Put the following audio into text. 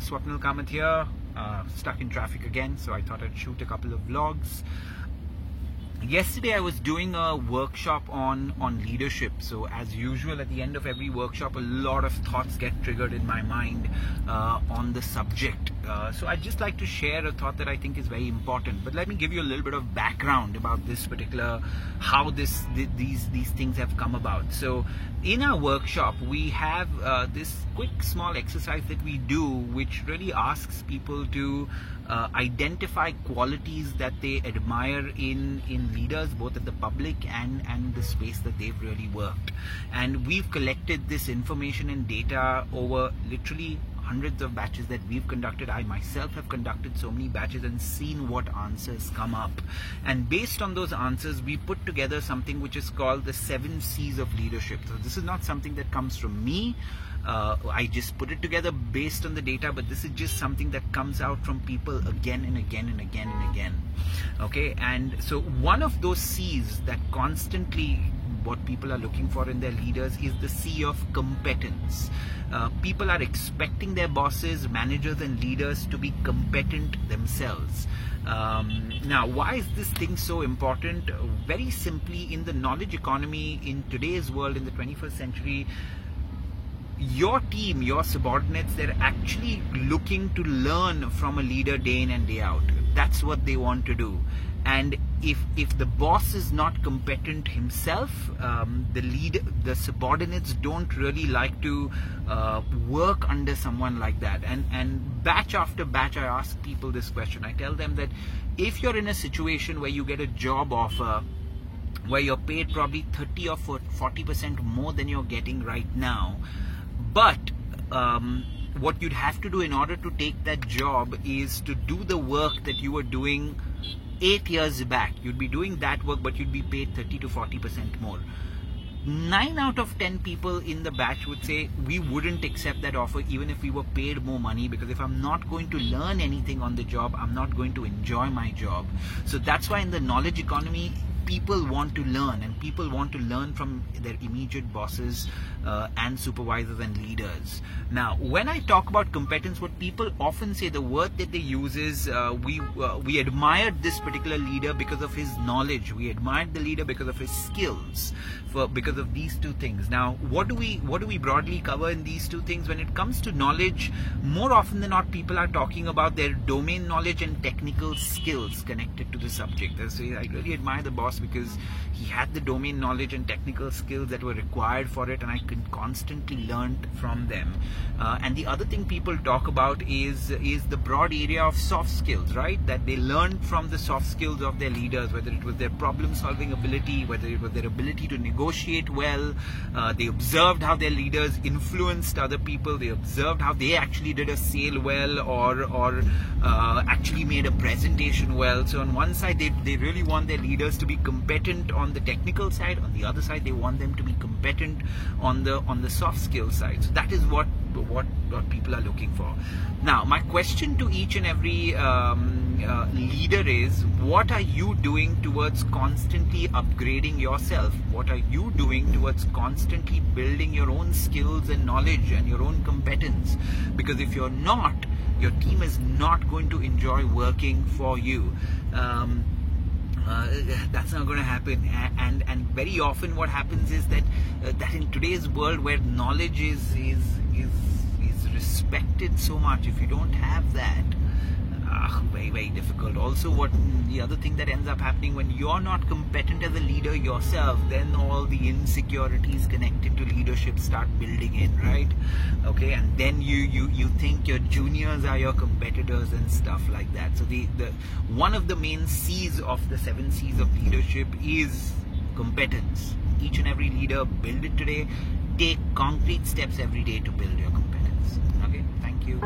Swapnil Kamath here, stuck in traffic again, so I thought I'd shoot a couple of vlogs. Yesterday I was doing a workshop on leadership. So as usual, at the end of every workshop, a lot of thoughts get triggered in my mind on the subject. So I'd just like to share a thought that I think is very important. But let me give you a little bit of background about this particular, how these things have come about. So in our workshop, we have this quick small exercise that we do, which really asks people to identify qualities that they admire in leaders, both at the public and the space that they've really worked. And we've collected this information and data over literally hundreds of batches that we've conducted. I myself have conducted so many batches and seen what answers come up. And based on those answers, we put together something which is called the 7 C's of leadership. So this is not something that comes from me. I just put it together based on the data, but this is just something that comes out from people again and again and again and again. Okay, and so one of those C's that constantly what people are looking for in their leaders is the C of competence. People are expecting their bosses, managers and leaders to be competent themselves. Now, why is this thing so important? Very simply, in the knowledge economy, in today's world, in the 21st century, your team, your subordinates, they're actually looking to learn from a leader day in and day out. That's what they want to do. And if the boss is not competent himself, the subordinates don't really like to work under someone like that. And batch after batch, I ask people this question. I tell them that if you're in a situation where you get a job offer where you're paid probably 30 or 40% more than you're getting right now, but what you'd have to do in order to take that job is to do the work that you were doing 8 years back. You'd be doing that work, but you'd be paid 30 to 40% more. 9 out of 10 people in the batch would say we wouldn't accept that offer even if we were paid more money, because if I'm not going to learn anything on the job, I'm not going to enjoy my job. So that's why in the knowledge economy, people want to learn, and people want to learn from their immediate bosses and supervisors and leaders. Now, when I talk about competence, what people often say, the word that they use is we admired this particular leader because of his knowledge. We admired the leader because of his skills, because of these two things. Now, what do we broadly cover in these two things? When it comes to knowledge, more often than not, people are talking about their domain knowledge and technical skills connected to the subject. They say, I really admire the boss because he had the domain knowledge and technical skills that were required for it, and I could constantly learn from them. And the other thing people talk about is the broad area of soft skills, right? That they learned from the soft skills of their leaders, whether it was their problem-solving ability, whether it was their ability to negotiate well. They observed how their leaders influenced other people. They observed how they actually did a sale well, or actually made a presentation well. So on one side, they really want their leaders to be competent on the technical side. On the other side, they want them to be competent on the soft skill side. So that is what people are looking for. Now, my question to each and every leader is, what are you doing towards constantly upgrading yourself? What are you doing towards constantly building your own skills and knowledge and your own competence? Because if you're not, your team is not going to enjoy working for you. That's not going to happen. And very often what happens is that in today's world where knowledge is respected so much, if you don't have that, very, very difficult. Also, the other thing that ends up happening when you're not competent as a leader yourself, then all the insecurities connected to leadership start building in, right? Okay, and then you think your juniors are your competitors and stuff like that. So one of the main C's of the 7 C's of leadership is competence. Each and every leader, build it today. Take concrete steps every day to build your competence. Okay, thank you.